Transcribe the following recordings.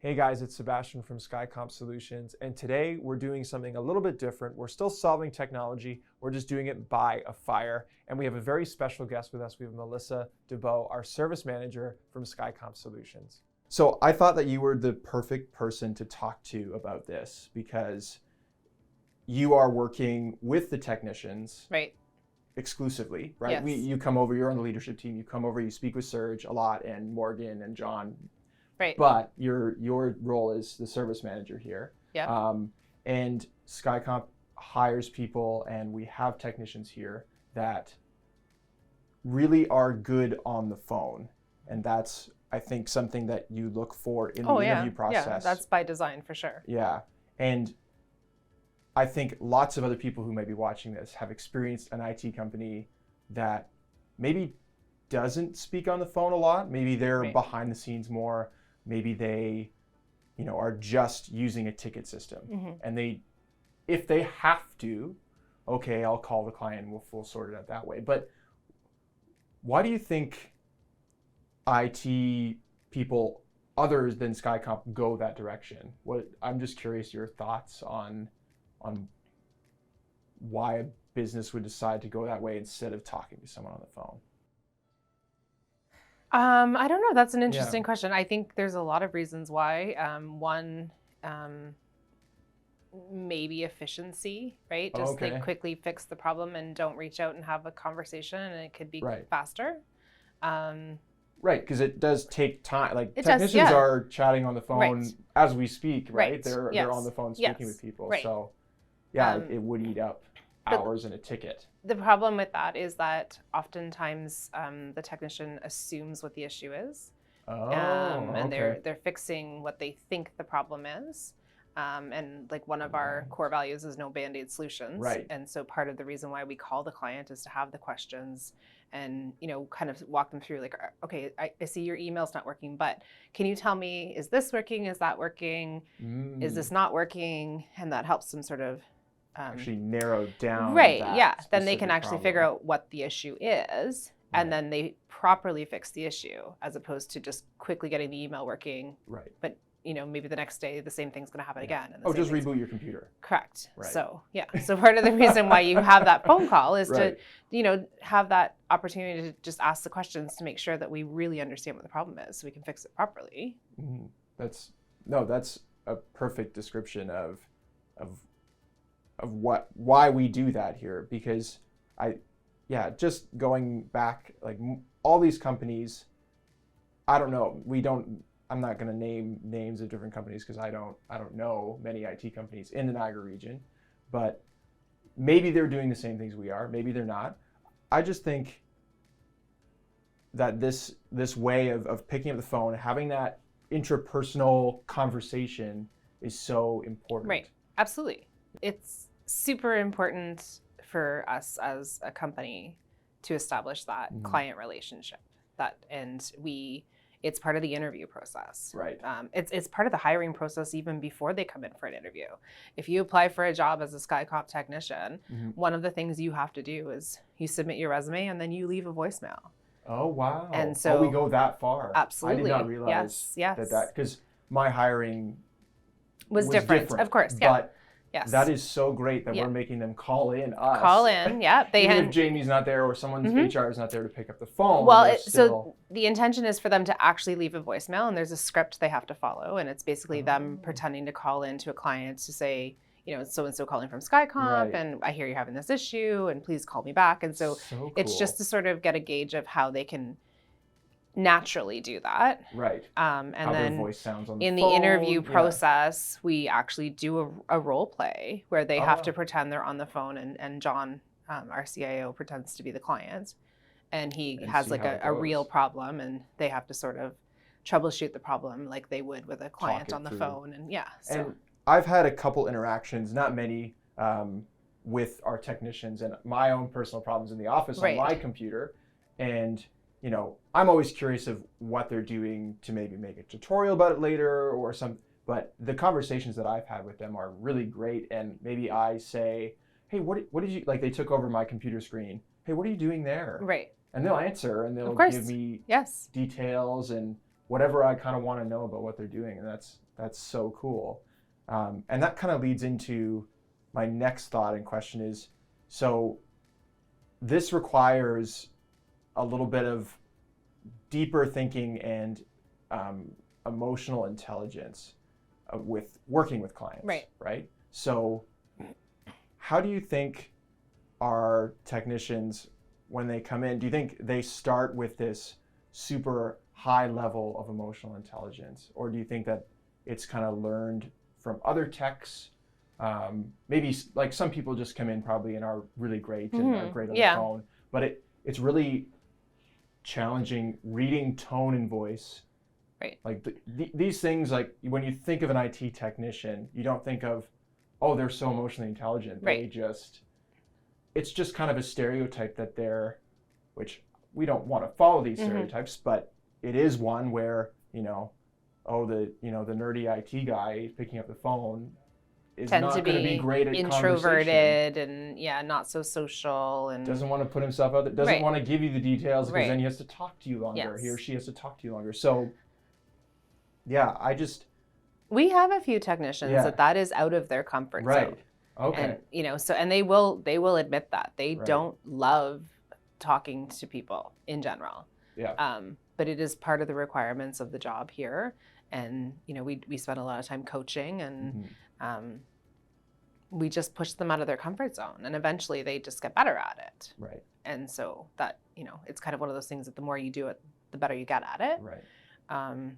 Hey guys, it's Sebastian from Skycomp Solutions, and today we're doing something a little bit different. We're still solving technology, we're just doing it by a fire, and we have a very special guest with us. We have Melissa DeBeau, our service manager from Skycomp Solutions. So I thought that you were the perfect person to talk to about this because you are working with the technicians right. exclusively, right? Yes. You come over, you're on the leadership team, you come over, you speak with Serge a lot, and Morgan and John. Right. But your role is the service manager here. Yeah. And Skycomp hires people, and we have technicians here that really are good on the phone. And that's, I think, something that you look for in the interview process. Yeah, that's by design for sure. Yeah. And I think lots of other people who may be watching this have experienced an IT company that maybe doesn't speak on the phone a lot. Maybe they're behind the scenes more. Maybe they, are just using a ticket system, and if they have to, okay, I'll call the client and we'll sort it out that way. But why do you think IT people other than Skycomp go that direction? I'm just curious your thoughts on why a business would decide to go that way instead of talking to someone on the phone. I don't know. That's an interesting question. I think there's a lot of reasons why. One, maybe efficiency, right? Just they quickly fix the problem and don't reach out and have a conversation, and it could be faster. Right, because it does take time. Like technicians are chatting on the phone as we speak, right? They're on the phone speaking with people. So it would eat up hours in a ticket. The problem with that is that oftentimes the technician assumes what the issue is, and they're fixing what they think the problem is. And like one of our core values is no Band-Aid solutions. Right. And so part of the reason why we call the client is to have the questions and, kind of walk them through like, okay, I see your email's not working, but can you tell me, is this working? Is that working? Is this not working? And that helps them sort of actually narrow down. Then they can actually figure out what the issue is, and then they properly fix the issue as opposed to just quickly getting the email working. Right. But maybe the next day the same thing's going to happen again. And just reboot your computer. Correct. Right. So so part of the reason why you have that phone call is to have that opportunity to just ask the questions to make sure that we really understand what the problem is so we can fix it properly. That's a perfect description of why we do that here, because just going back, like all these companies, I don't know, I'm not going to name names of different companies because I don't know many IT companies in the Niagara region, but maybe they're doing the same things we are, maybe they're not. I just think that this way of picking up the phone, having that interpersonal conversation is so important. Right, absolutely. It's super important for us as a company to establish that client relationship. It's part of the interview process. Right. It's part of the hiring process even before they come in for an interview. If you apply for a job as a Skycomp technician, one of the things you have to do is you submit your resume and then you leave a voicemail. Oh, wow. And so we go that far. Absolutely. I did not realize that because my hiring was different. Of course, yeah. But that is so great that we're making them call in us. Call in, yeah. Even if Jamie's not there or someone's HR is not there to pick up the phone. Well, so the intention is for them to actually leave a voicemail, and there's a script they have to follow, and it's basically them pretending to call in to a client to say, so-and-so calling from Skycomp, and I hear you're having this issue, and please call me back. And so it's just to sort of get a gauge of how they can naturally do that. Right. And how then their voice sounds on the in phone. the interview process, we actually do a role play where they have to pretend they're on the phone, and John, our CIO, pretends to be the client, and he has like a real problem, and they have to sort of troubleshoot the problem like they would with a client on the phone. And and I've had a couple interactions, not many, with our technicians and my own personal problems in the office on my computer, and I'm always curious of what they're doing to maybe make a tutorial about it later or some, but the conversations that I've had with them are really great. And maybe I say, hey, what did you, like they took over my computer screen. Hey, what are you doing there? Right. And they'll answer and they'll give me details and whatever I kind of want to know about what they're doing. And That's so cool. And that kind of leads into my next thought and question is, so this requires a little bit of deeper thinking and emotional intelligence with working with clients, right? So how do you think our technicians, when they come in, do you think they start with this super high level of emotional intelligence, or do you think that it's kind of learned from other techs? Maybe like some people just come in probably and are really great and are great on the phone, but it's really challenging reading tone and voice. Right. Like these things, like when you think of an IT technician, you don't think of, oh, they're so emotionally intelligent. Right. It's just kind of a stereotype that which we don't want to follow these stereotypes, but it is one where, oh, the nerdy IT guy picking up the phone is not going to be great at introverted and not so social and doesn't want to put himself out there, doesn't want to give you the details because then he has to talk to you longer. He or she has to talk to you longer. So we have a few technicians that is out of their comfort zone. Okay. And and they will admit that they don't love talking to people in general. Yeah. But it is part of the requirements of the job here. And, we spend a lot of time coaching and we just push them out of their comfort zone and eventually they just get better at it. Right. And so that, it's kind of one of those things that the more you do it, the better you get at it. Right.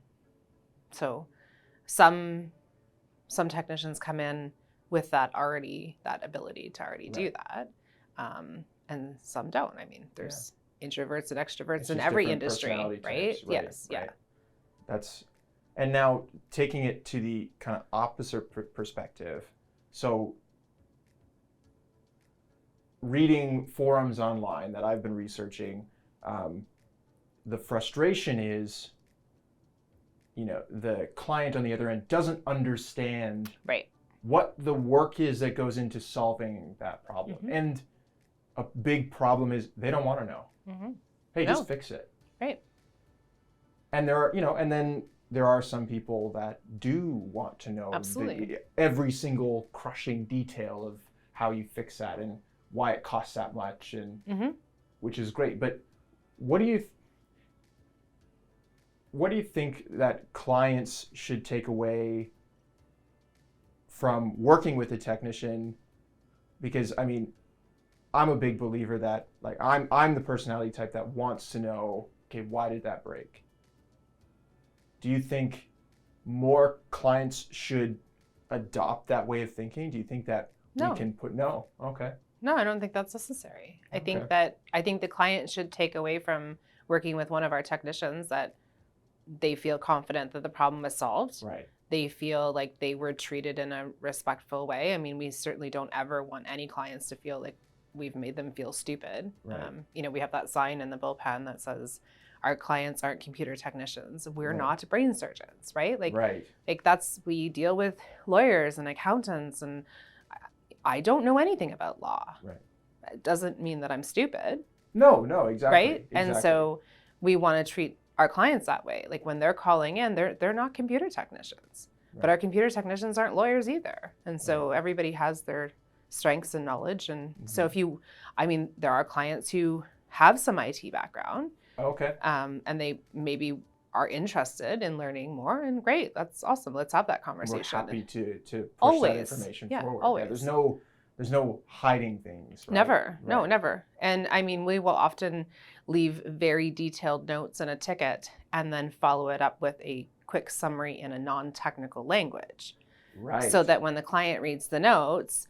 So some technicians come in with that ability to already do that. And some don't. I mean, there's introverts and extroverts in every industry, right? Yes. Right. And now taking it to the kind of opposite perspective. So reading forums online that I've been researching, the frustration is, the client on the other end doesn't understand what the work is that goes into solving that problem. And a big problem is they don't want to know. Hey, just fix it. Right. And there are, and then there are some people that do want to know every single crushing detail of how you fix that and why it costs that much, and which is great. But what do you think that clients should take away from working with a technician? Because I mean, I'm a big believer that I'm the personality type that wants to know, okay, why did that break? Do you think more clients should adopt that way of thinking? Do you think that we can no? Okay. No, I don't think that's necessary. I think the client should take away from working with one of our technicians that they feel confident that the problem is solved. Right. They feel like they were treated in a respectful way. I mean, we certainly don't ever want any clients to feel like we've made them feel stupid. Right. We have that sign in the bullpen that says, our clients aren't computer technicians. We're not brain surgeons, right? We deal with lawyers and accountants, and I don't know anything about law. Right. It doesn't mean that I'm stupid. No, exactly. Right? Exactly. And so we want to treat our clients that way. Like when they're calling in, they're not computer technicians. Right. But our computer technicians aren't lawyers either. And so everybody has their strengths and knowledge. And so there are clients who have some IT background. Okay. And they maybe are interested in learning more, and great, that's awesome. Let's have that conversation. We're happy to push that information forward. Always. Yeah, there's no hiding things. Right? Never. Right. No, never. And I mean, we will often leave very detailed notes in a ticket and then follow it up with a quick summary in a non-technical language. Right. So that when the client reads the notes,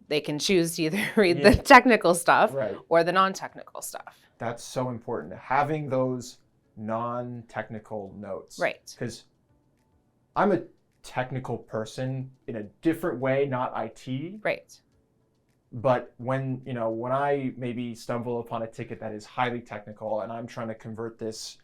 they can choose to either read the technical stuff or the non-technical stuff. That's so important, having those non-technical notes. Right. Because I'm a technical person in a different way, not IT. Right. But when I maybe stumble upon a ticket that is highly technical and I'm trying to convert this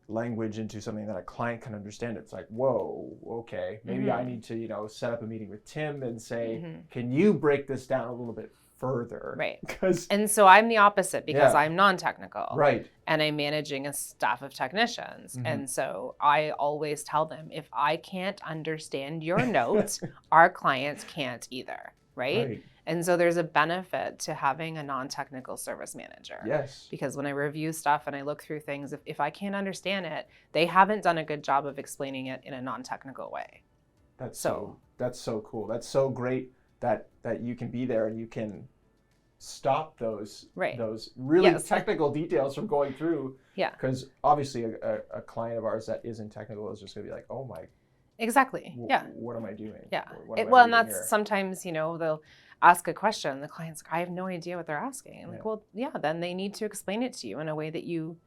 language into something that a client can understand, it's like, whoa, okay, maybe I need to, set up a meeting with Tim and say, can you break this down a little bit further? Right. Because and so I'm the opposite because I'm non-technical. Right. And I'm managing a staff of technicians. And so I always tell them, if I can't understand your notes, our clients can't either. Right? And so there's a benefit to having a non-technical service manager. Yes. Because when I review stuff and I look through things, if I can't understand it, they haven't done a good job of explaining it in a non-technical way. That's so cool. That's so great that you can be there and you can stop those really technical details from going through. Yeah. Because obviously a client of ours that isn't technical is just going to be like, oh my. Exactly. What am I doing? Yeah. Well, and that's sometimes, they'll ask a question. The client's like, I have no idea what they're asking. I'm like, well, then they need to explain it to you in a way that you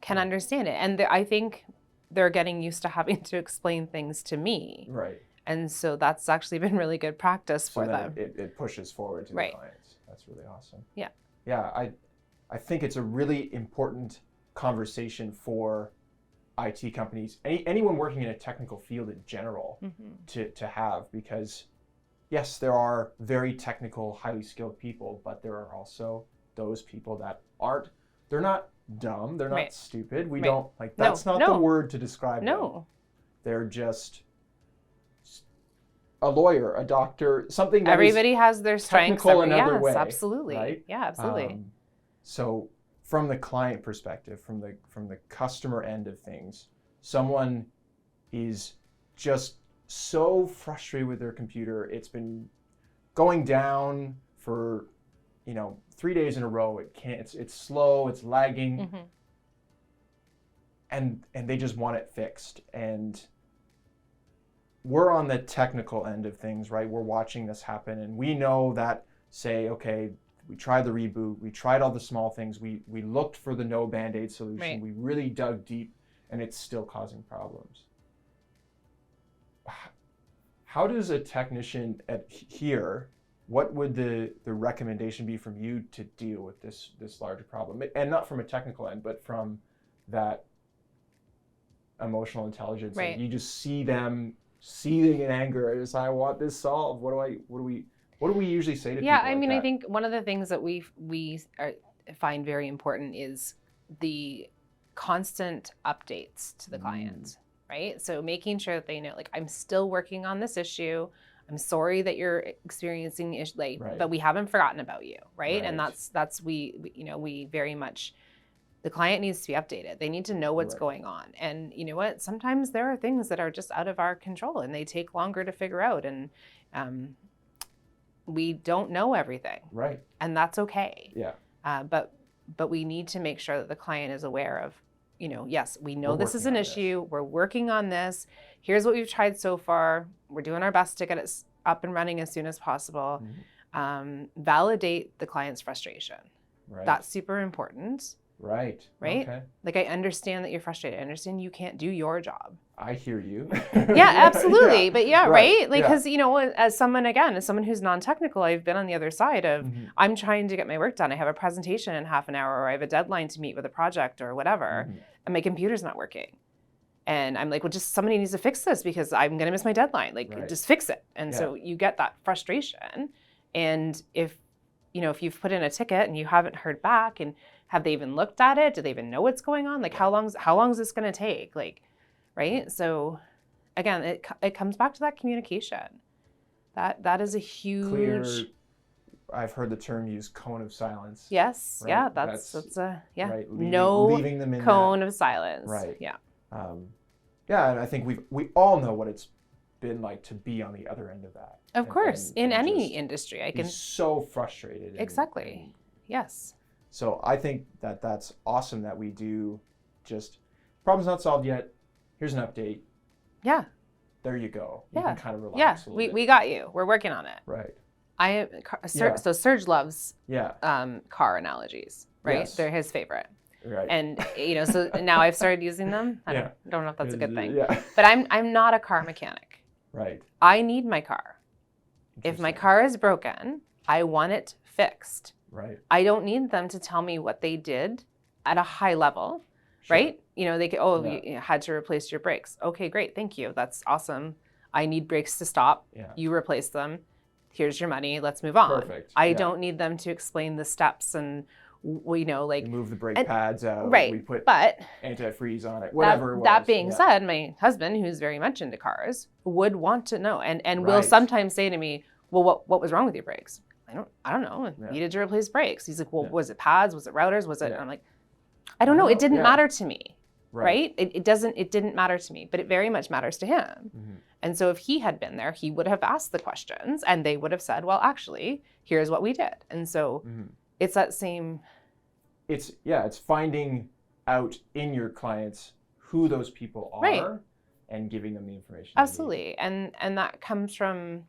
can understand it. And I think they're getting used to having to explain things to me. Right. And so that's actually been really good practice for them. It pushes forward to the clients. That's really awesome. Yeah. Yeah. I think it's a really important conversation for IT companies, anyone working in a technical field in general, to have, because yes, there are very technical, highly skilled people, but there are also those people that they're not dumb, they're not stupid. We don't, that's not the word to describe them. They're just a lawyer, a doctor, something that everybody has their strengths. Yes, absolutely. Right? Yeah, absolutely. So from the client perspective, from the customer end of things, someone is just so frustrated with their computer. It's been going down for 3 days in a row. It's slow, it's lagging, and they just want it fixed. And we're on the technical end of things, right? We're watching this happen, and we know that, say, okay, we tried the reboot, we tried all the small things, we looked for the no Band-Aid solution, we really dug deep, and it's still causing problems. How does a technician here, what would the recommendation be from you to deal with this larger problem? And not from a technical end, but from that emotional intelligence. Like you just see them seething in anger. It's, I want this solved. What do we usually say to people? Yeah, I mean, I think one of the things that we find very important is the constant updates to the client, right? So making sure that they know, like, I'm still working on this issue. I'm sorry that you're experiencing but we haven't forgotten about you, right? And that's we very much, the client needs to be updated. They need to know what's going on. And you know what? Sometimes there are things that are just out of our control and they take longer to figure out. And we don't know everything. Right. And that's okay. Yeah. But we need to make sure that the client is aware of, yes, we know this is an issue. We're working on this. Here's what we've tried so far. We're doing our best to get it up and running as soon as possible. Validate the client's frustration. Right. That's super important. Right. Okay. Like, I understand that you're frustrated. I understand you can't do your job. I hear you. Yeah, absolutely. But right? Like, because, as someone who's non-technical, I've been on the other side of, I'm trying to get my work done. I have a presentation in half an hour, or I have a deadline to meet with a project or whatever, and my computer's not working. And I'm like, well, just somebody needs to fix this because I'm going to miss my deadline. Like, just fix it. And so you get that frustration. And if you've put in a ticket and you haven't heard back, and have they even looked at it? Do they even know what's going on? Like, how long is this going to take? Like, right? So again, it comes back to that communication. That is a huge. Clear, I've heard the term used, cone of silence. Yes. Right? Yeah. That's right. Leaving them in cone of silence. Right. Yeah. And I think we all know what it's been like to be on the other end of that. Of course, in any industry, I can. So frustrated. Exactly. Yes. So I think that's awesome that we do just, problem's not solved yet. Here's an update. Yeah. There you go. You can kind of relax a little bit. We got you. We're working on it. Right. So Serge loves car analogies, right? Yes. They're his favorite. Right. And so now I've started using them. I don't know if that's a good thing. Yeah. But I'm not a car mechanic. Right. I need my car. If my car is broken, I want it fixed. Right. I don't need them to tell me what they did at a high level. right? You know, they could, you had to replace your brakes. Okay, great, thank you. That's awesome. I need brakes to stop. Yeah. You replace them. Here's your money. Let's move on. Perfect. I don't need them to explain the steps and, you know, like. We move the brake pads out. Right. We put but antifreeze on it, whatever it was. That being said, my husband, who's very much into cars, would want to know and will sometimes say to me, well, what was wrong with your brakes? I don't know. I needed to replace brakes. He's like, well, was it pads? Was it routers? Was it? And I'm like, I don't know. It didn't matter to me. Right? It didn't matter to me, but it very much matters to him. Mm-hmm. And so if he had been there, he would have asked the questions and they would have said, well, actually, here's what we did. And so it's that same. It's finding out in your clients who those people are and giving them the information. Absolutely. And that comes from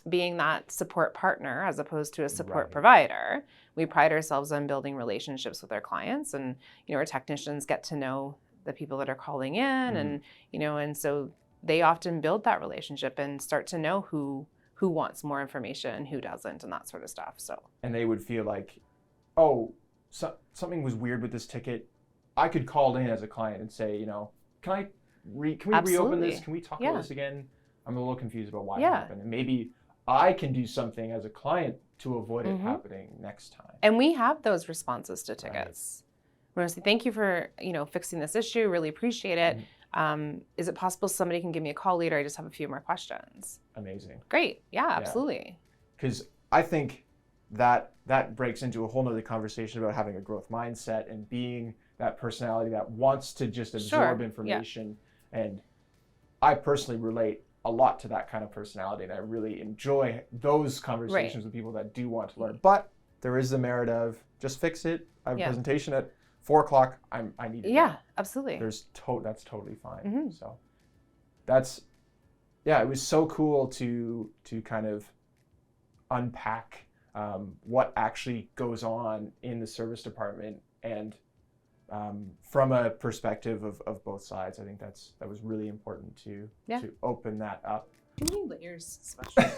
being that support partner as opposed to a support provider. We pride ourselves on building relationships with our clients, and our technicians get to know the people that are calling in, and and so they often build that relationship and start to know who wants more information, who doesn't, and that sort of stuff. So and they would feel like, something was weird with this ticket. I could call in as a client and say, can we reopen this? Can we talk about this again? I'm a little confused about why it happened, and maybe I can do something as a client to avoid it happening next time. And we have those responses to tickets. We're going to say, thank you for, fixing this issue. Really appreciate it. Is it possible somebody can give me a call later? I just have a few more questions. Amazing. Great. Yeah, absolutely. Because I think that breaks into a whole nother conversation about having a growth mindset and being that personality that wants to just absorb information. Yeah. And I personally relate a lot to that kind of personality, and I really enjoy those conversations with people that do want to learn. But there is the merit of just fix it. I have a presentation at 4:00. I need it. Yeah, absolutely. That's totally fine. So it was so cool to kind of unpack what actually goes on in the service department, and from a perspective of both sides. I think that was really important to open that up. Can you layers, Sebastian?